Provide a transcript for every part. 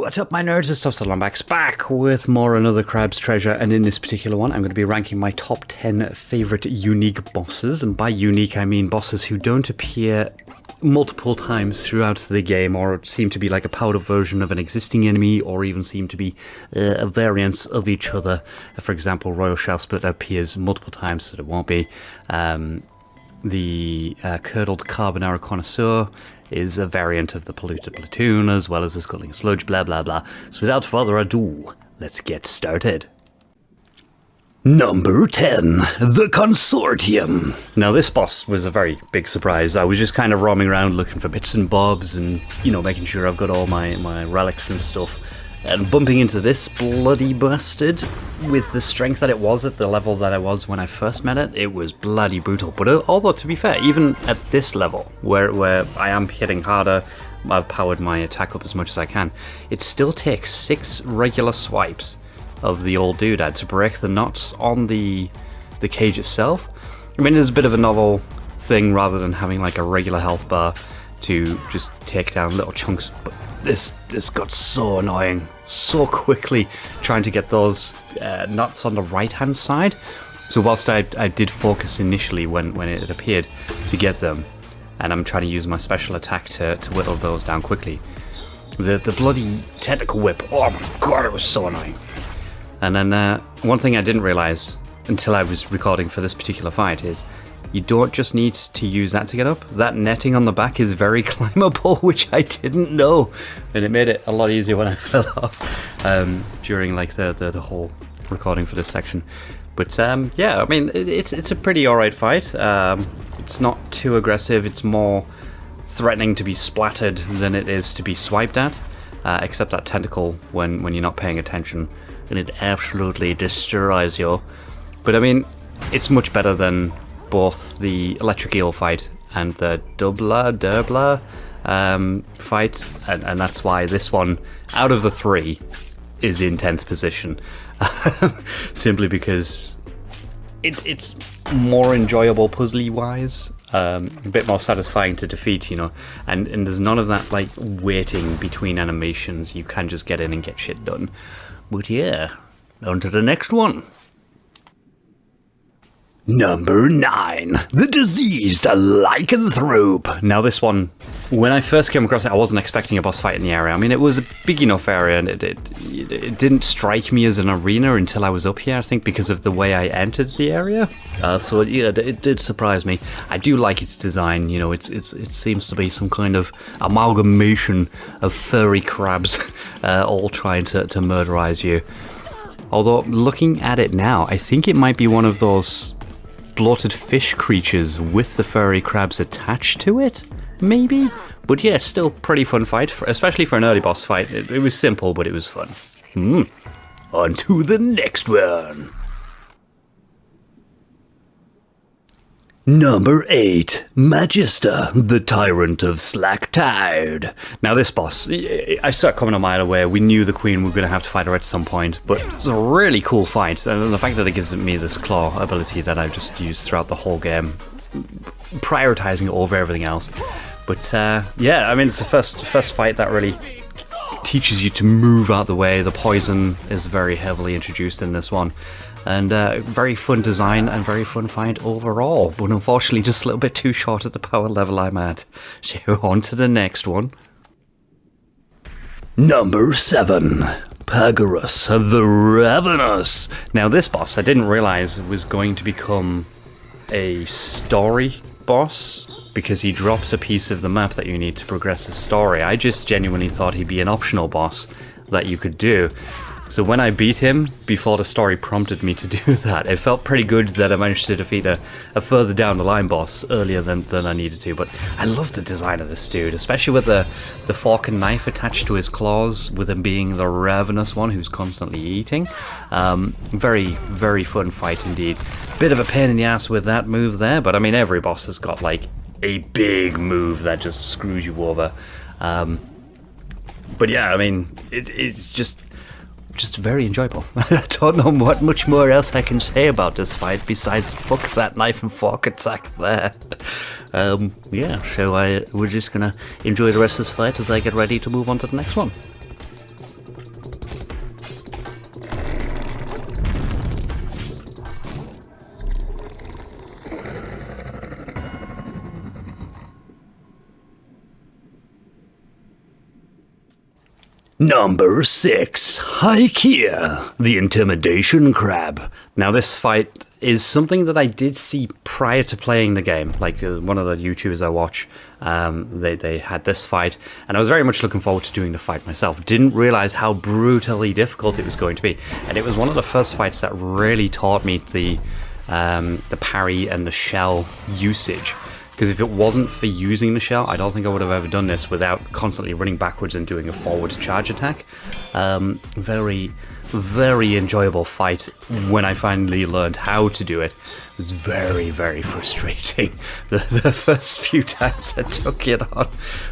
What's up, my nerds? It's ToastedLombax back with more Another Crab's Treasure, and in this particular one I'm going to be ranking my top 10 favourite unique bosses, and by unique I mean bosses who don't appear multiple times throughout the game or seem to be like a powered version of an existing enemy or even seem to be a variance of each other. For example, Royal Shell Split appears multiple times, so it won't be. The Curdled Carbonara Connoisseur is a variant of the Polluted Platoon, as well as the Sculling Sludge, blah blah blah. So without further ado, let's get started. Number 10, the Consortium. Now this boss was a very big surprise. I was just kind of roaming around looking for bits and bobs and, you know, making sure I've got all my relics and stuff. And bumping into this bloody bastard with the strength that it was at the level that I was when I first met it, it was bloody brutal. But although, to be fair, even at this level, where I am hitting harder, I've powered my attack up as much as I can, it still takes 6 regular swipes of the old doodad to break the knots on the cage itself. I mean, it's a bit of a novel thing rather than having like a regular health bar to just take down little chunks, but this got so annoying so quickly trying to get those knots on the right hand side. So whilst I did focus initially when it appeared to get them, and I'm trying to use my special attack to whittle those down quickly, the bloody tentacle whip, oh my god, it was so annoying. And then one thing I didn't realise until I was recording for this particular fight is you don't just need to use that to get up. That netting on the back is very climbable, which I didn't know, and it made it a lot easier when I fell off during like the whole recording for this section. But yeah, I mean it's a pretty alright fight. It's not too aggressive. It's more threatening to be splattered than it is to be swiped at, except that tentacle when you're not paying attention, and it absolutely destroys you. But I mean, it's much better than both the Electric Eel fight and the Derbla fight, and that's why this one, out of the 3, is in 10th position. Simply because it's more enjoyable puzzly wise, a bit more satisfying to defeat, you know, and there's none of that like waiting between animations. You can just get in and get shit done. But yeah, on to the next one. Number 9, the Diseased Lycanthrope. Now this one, when I first came across it, I wasn't expecting a boss fight in the area. I mean, it was a big enough area, and it didn't strike me as an arena until I was up here, I think, because of the way I entered the area. So yeah, it did surprise me. I do like its design. You know, it seems to be some kind of amalgamation of furry crabs, all trying to murderize you. Although looking at it now, I think it might be one of those bloated fish creatures with the furry crabs attached to it, maybe? But yeah, still pretty fun fight, especially for an early boss fight. It was simple, but it was fun. On to the next one. Number 8, Magister, the Tyrant of Slacktide. Now this boss, I saw it coming a mile away. We knew the Queen were going to have to fight her at some point, but it's a really cool fight, and the fact that it gives me this claw ability that I've just used throughout the whole game, prioritizing it over everything else. But yeah, I mean, it's the first fight that really teaches you to move out the way. The poison is very heavily introduced in this one. And very fun design and very fun fight overall, but unfortunately just a little bit too short at the power level I'm at. So on to the next one. Number 7, Pagarus the Ravenous. Now this boss I didn't realise was going to become a story boss, because he drops a piece of the map that you need to progress the story. I just genuinely thought he'd be an optional boss that you could do. So when I beat him, before the story prompted me to do that, it felt pretty good that I managed to defeat a further down the line boss earlier than I needed to. But I love the design of this dude, especially with the fork and knife attached to his claws, with him being the ravenous one who's constantly eating. Very, very fun fight indeed. Bit of a pain in the ass with that move there, but I mean, every boss has got like a big move that just screws you over. But yeah, I mean, it's just very enjoyable. I don't know what much more else I can say about this fight besides fuck that knife and fork attack there. Yeah, so we're just gonna enjoy the rest of this fight as I get ready to move on to the next one. Number 6, Hikia, the Intimidation Crab. Now this fight is something that I did see prior to playing the game. Like one of the YouTubers I watch, they had this fight, and I was very much looking forward to doing the fight myself. Didn't realize how brutally difficult it was going to be, and it was one of the first fights that really taught me the parry and the shell usage. Because if it wasn't for using the shell, I don't think I would have ever done this without constantly running backwards and doing a forward charge attack. Very, very enjoyable fight when I finally learned how to do it. It was very, very frustrating the first few times I took it on.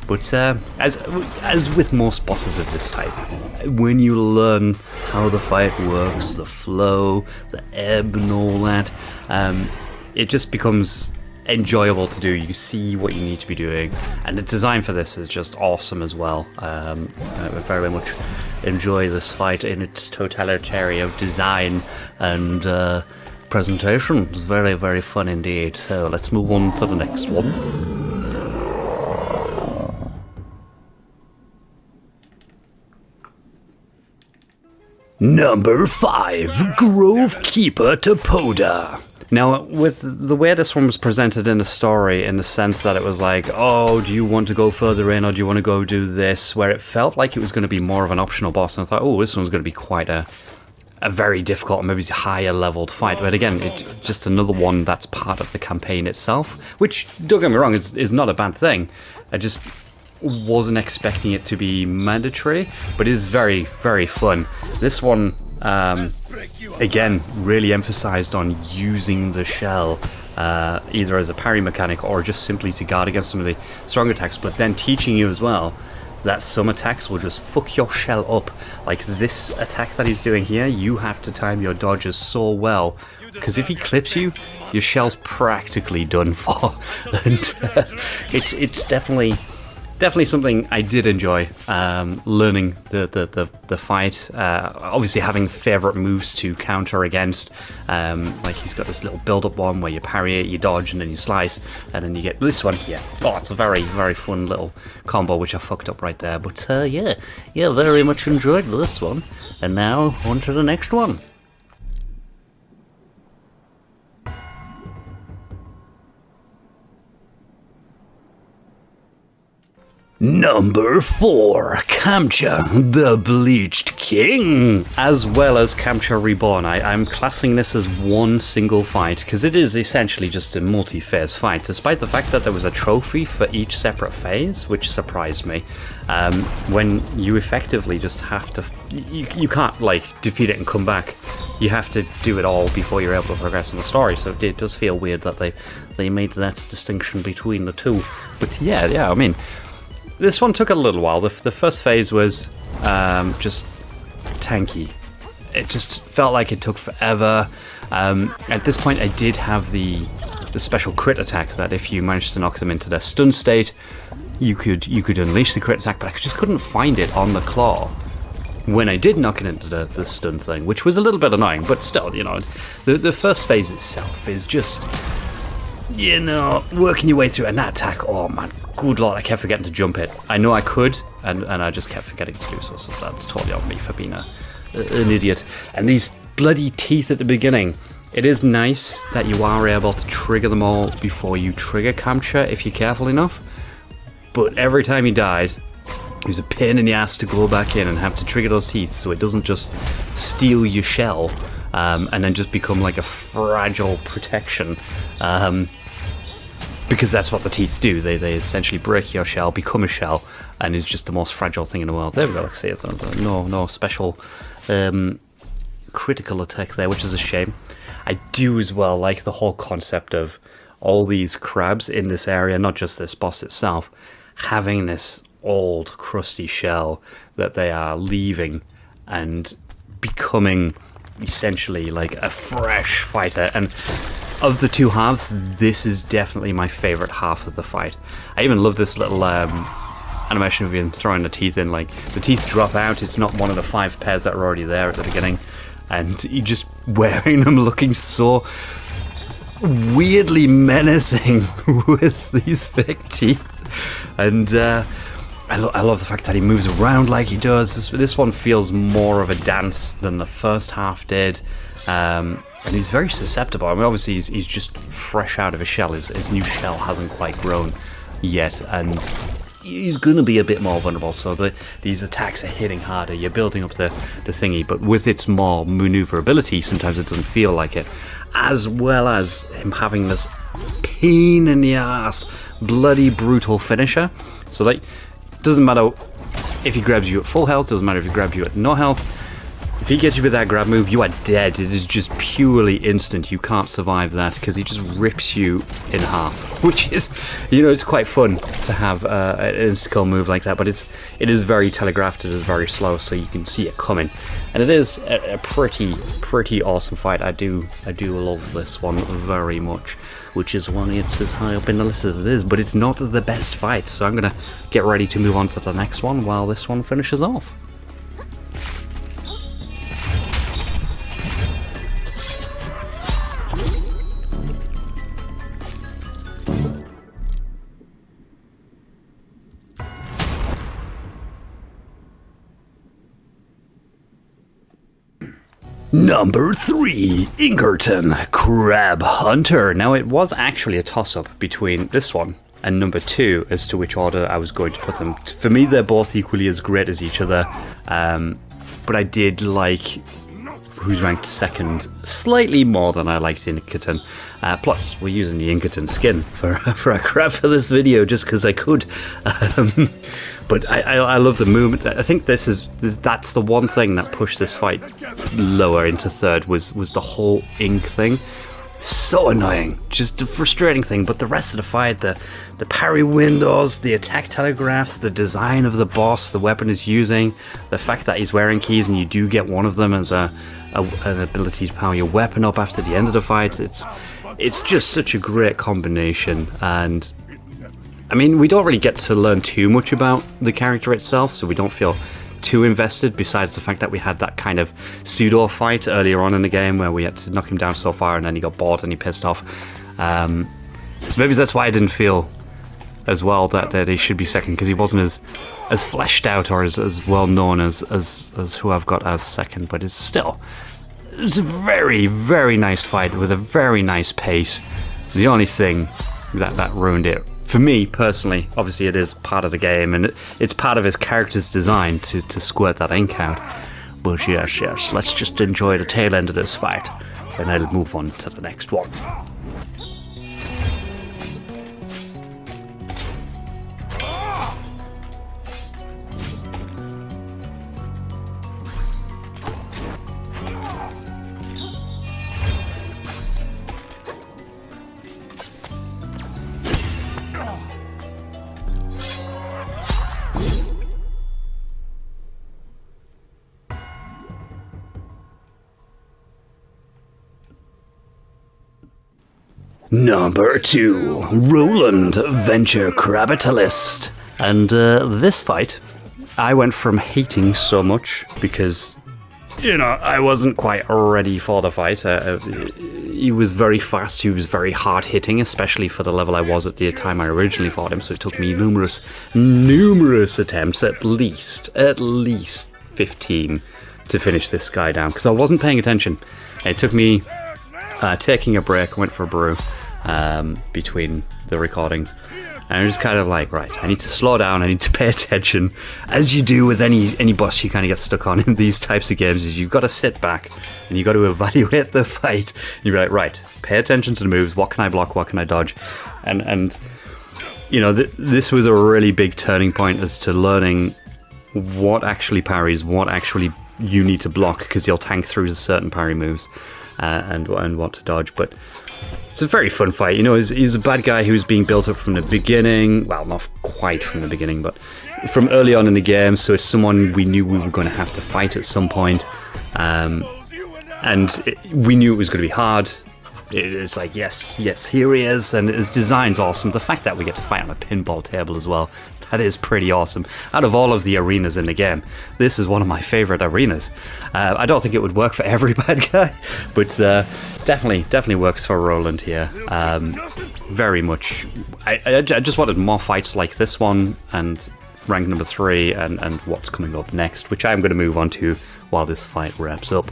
But as with most bosses of this type, when you learn how the fight works, the flow, the ebb and all that, it just becomes enjoyable to do. You see what you need to be doing, and the design for this is just awesome as well. I very much enjoy this fight in its totality of design and presentation. It's very, very fun indeed. So let's move on to the next one. Number 5, Grove Keeper Tapota. Now, with the way this one was presented in the story, in the sense that it was like, oh, do you want to go further in, or do you want to go do this, where it felt like it was going to be more of an optional boss, and I thought, oh, this one's going to be quite a very difficult, maybe higher leveled fight. But again, it's just another one that's part of the campaign itself, which, don't get me wrong, is not a bad thing. I just wasn't expecting it to be mandatory, but it is very, very fun. This one, again, really emphasized on using the shell, either as a parry mechanic or just simply to guard against some of the strong attacks, but then teaching you as well that some attacks will just fuck your shell up. Like this attack that he's doing here, you have to time your dodges so well, because if he clips you, your shell's practically done for. And it's definitely something I did enjoy, learning the fight. Obviously having favourite moves to counter against. Like he's got this little build-up one where you parry it, you dodge, and then you slice, and then you get this one here. Oh, it's a very, very fun little combo, which I fucked up right there. But yeah, very much enjoyed this one. And now, on to the next one. Number 4, Camta, the Bleached King, as well as Camta Reborn. I'm classing this as one single fight, because it is essentially just a multi-phase fight, despite the fact that there was a trophy for each separate phase, which surprised me. When you effectively just have to... You can't, like, defeat it and come back. You have to do it all before you're able to progress in the story, so it does feel weird that they made that distinction between the two. But yeah, I mean... This one took a little while. The first phase was just tanky. It just felt like it took forever. At this point, I did have the special crit attack that if you managed to knock them into their stun state, you could unleash the crit attack, but I just couldn't find it on the claw when I did knock it into the stun thing, which was a little bit annoying, but still, you know, the first phase itself is just, you know, working your way through, and that attack, oh man, good lord, I kept forgetting to jump it. I know I could, and I just kept forgetting to do so that's totally on me for being an idiot. And these bloody teeth at the beginning, it is nice that you are able to trigger them all before you trigger Camta if you're careful enough, but every time he died, it was a pain in the ass to go back in and have to trigger those teeth so it doesn't just steal your shell and then just become like a fragile protection. Because that's what the teeth do. They essentially break your shell, become a shell, and is just the most fragile thing in the world. There we go, like I say, no special critical attack there, which is a shame. I do as well like the whole concept of all these crabs in this area, not just this boss itself, having this old crusty shell that they are leaving and becoming essentially like a fresh fighter. And of the two halves, this is definitely my favourite half of the fight. I even love this little animation of him throwing the teeth in. Like, the teeth drop out, it's not one of the 5 pairs that are already there at the beginning, and you just wearing them looking so weirdly menacing with these fake teeth. And I love the fact that he moves around like he does. This one feels more of a dance than the first half did. And he's very susceptible. I mean, obviously he's just fresh out of his shell. His new shell hasn't quite grown yet, and he's going to be a bit more vulnerable. So these attacks are hitting harder. You're building up the thingy, but with its more maneuverability, sometimes it doesn't feel like it. As well as him having this pain in the ass, bloody brutal finisher. So like, doesn't matter if he grabs you at full health, doesn't matter if he grabs you at no health. If he gets you with that grab move, you are dead. It is just purely instant. You can't survive that because he just rips you in half, which is, it's quite fun to have an insta-kill move like that, but it is very telegraphed. It is very slow, so you can see it coming, and it is a pretty awesome fight. I do love this one very much, which is why it's as high up in the list as it is, but it's not the best fight, so I'm gonna get ready to move on to the next one while this one finishes off. Number 3, Ingerton, Crab Hunter. Now, it was actually a toss-up between this one and number 2 as to which order I was going to put them. For me, they're both equally as great as each other, but I did like who's ranked second slightly more than I liked Ingerton. Plus, we're using the Ingerton skin for a crab for this video just because I could. But I love the movement. I think that's the one thing that pushed this fight lower into third was the whole ink thing. So annoying, just a frustrating thing. But the rest of the fight, the parry windows, the attack telegraphs, the design of the boss, the weapon is using, the fact that he's wearing keys and you do get one of them as an ability to power your weapon up after the end of the fight. It's just such a great combination. And I mean, we don't really get to learn too much about the character itself, so we don't feel too invested, besides the fact that we had that kind of pseudo fight earlier on in the game where we had to knock him down so far and then he got bored and he pissed off. So maybe that's why I didn't feel as well that he should be second, because he wasn't as fleshed out or as well known as who I've got as second. But it's a very, very nice fight with a very nice pace. The only thing that ruined it, for me personally, obviously it is part of the game and it's part of his character's design to squirt that ink out. But yes, let's just enjoy the tail end of this fight and I'll move on to the next one. Number 2, Roland, Venture Capitalist. And this fight, I went from hating so much because, I wasn't quite ready for the fight. He was very fast, he was very hard-hitting, especially for the level I was at the time I originally fought him, so it took me numerous attempts, at least 15, to finish this guy down, because I wasn't paying attention. It took me taking a break, I went for a brew between the recordings, and I'm just kind of like, right, I need to slow down, I need to pay attention, as you do with any boss you kind of get stuck on in these types of games. Is you've got to sit back and you've got to evaluate the fight, and you're like, right, pay attention to the moves, what can I block, what can I dodge, and this was a really big turning point as to learning what actually parries, what actually you need to block, because you'll tank through certain parry moves and what to dodge. But it's a very fun fight. He's a bad guy who's being built up from the beginning. Well, not quite from the beginning, but from early on in the game. So it's someone we knew we were going to have to fight at some point. We knew it was going to be hard. It's like, yes, here he is. And his design's awesome. The fact that we get to fight on a pinball table as well, that is pretty awesome. Out of all of the arenas in the game, this is one of my favorite arenas. I don't think it would work for every bad guy, but definitely works for Roland here. Very much. I just wanted more fights like this one, and rank number 3 and what's coming up next, which I'm going to move on to while this fight wraps up.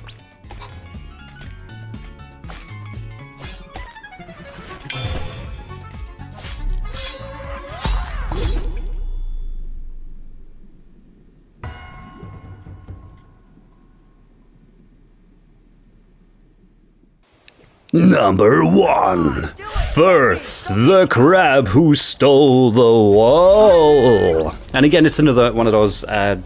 Number 1. Firth, the crab who stole the wall. And again, it's another one of those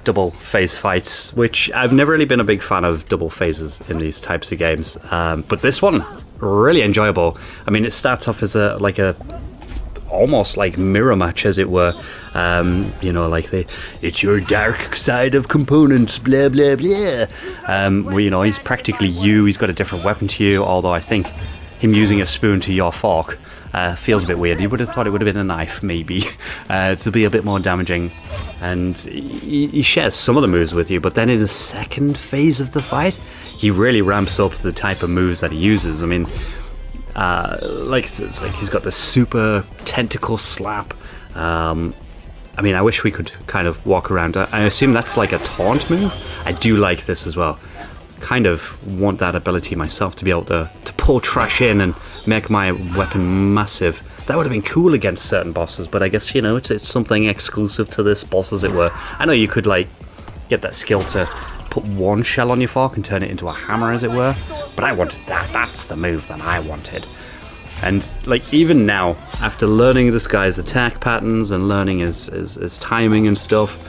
double phase fights, which I've never really been a big fan of double phases in these types of games. But this one, really enjoyable. I mean, it starts off as almost like mirror match, as it were. You know, like it's your dark side of components, blah blah blah. Where, you know, he's practically you. He's got a different weapon to you, although I think him using a spoon to your fork feels a bit weird. You would have thought it would have been a knife, maybe, to be a bit more damaging. And he shares some of the moves with you, but then in the second phase of the fight, he really ramps up the type of moves that he uses. I mean, it's like he's got the super tentacle slap. I mean, I wish we could kind of walk around. I assume that's like a taunt move. I do like this as well. Kind of want that ability myself, to be able to pull trash in and make my weapon massive. That would have been cool against certain bosses, but I guess, you know, it's something exclusive to this boss, as it were. I know you could, like, get that skill to put one shell on your fork and turn it into a hammer, as it were, but I wanted that. That's the move that I wanted. And, like, even now, after learning this guy's attack patterns and learning his timing and stuff,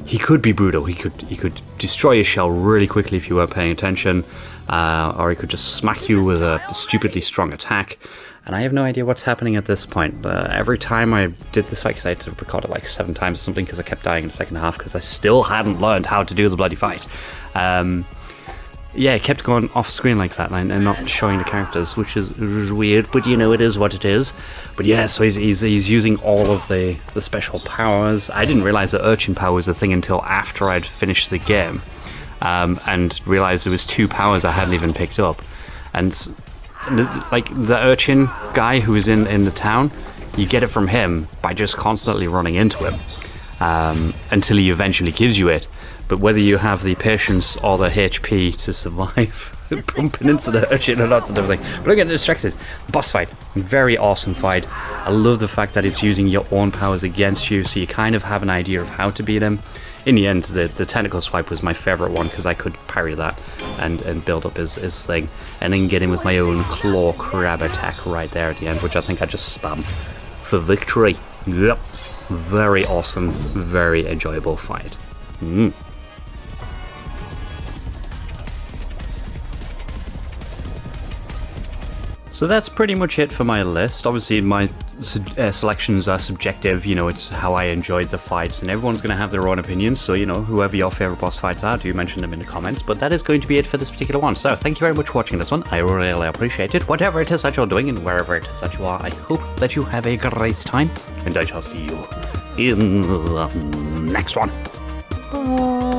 he could be brutal. He could destroy your shell really quickly if you weren't paying attention, or he could just smack you with a stupidly strong attack. And I have no idea what's happening at this point. Every time I did this fight, because I had to record it like 7 times or something, because I kept dying in the second half, because I still hadn't learned how to do the bloody fight. Yeah, it kept going off screen like that and not showing the characters, which is weird, but you know, it is what it is. But yeah, so he's using all of the special powers. I didn't realize that urchin power was a thing until after I'd finished the game, and realized there was 2 powers I hadn't even picked up. And like the urchin guy who is in the town, you get it from him by just constantly running into him, until he eventually gives you it. But whether you have the patience or the HP to survive bumping into the urchin or not and everything. But don't get distracted. Boss fight. Very awesome fight. I love the fact that it's using your own powers against you, so you kind of have an idea of how to beat him. In the end, the tentacle swipe was my favourite one, because I could parry that and build up his thing. And then get in with my own claw crab attack right there at the end, which I think I just spam for victory. Yep. Very awesome, very enjoyable fight. So that's pretty much it for my list. Obviously, my selections are subjective. You know, it's how I enjoyed the fights, and everyone's going to have their own opinions. So, you know, whoever your favourite boss fights are, do mention them in the comments. But that is going to be it for this particular one. So, thank you very much for watching this one. I really appreciate it. Whatever it is that you're doing and wherever it is that you are, I hope that you have a great time. And I shall see you in the next one. Bye.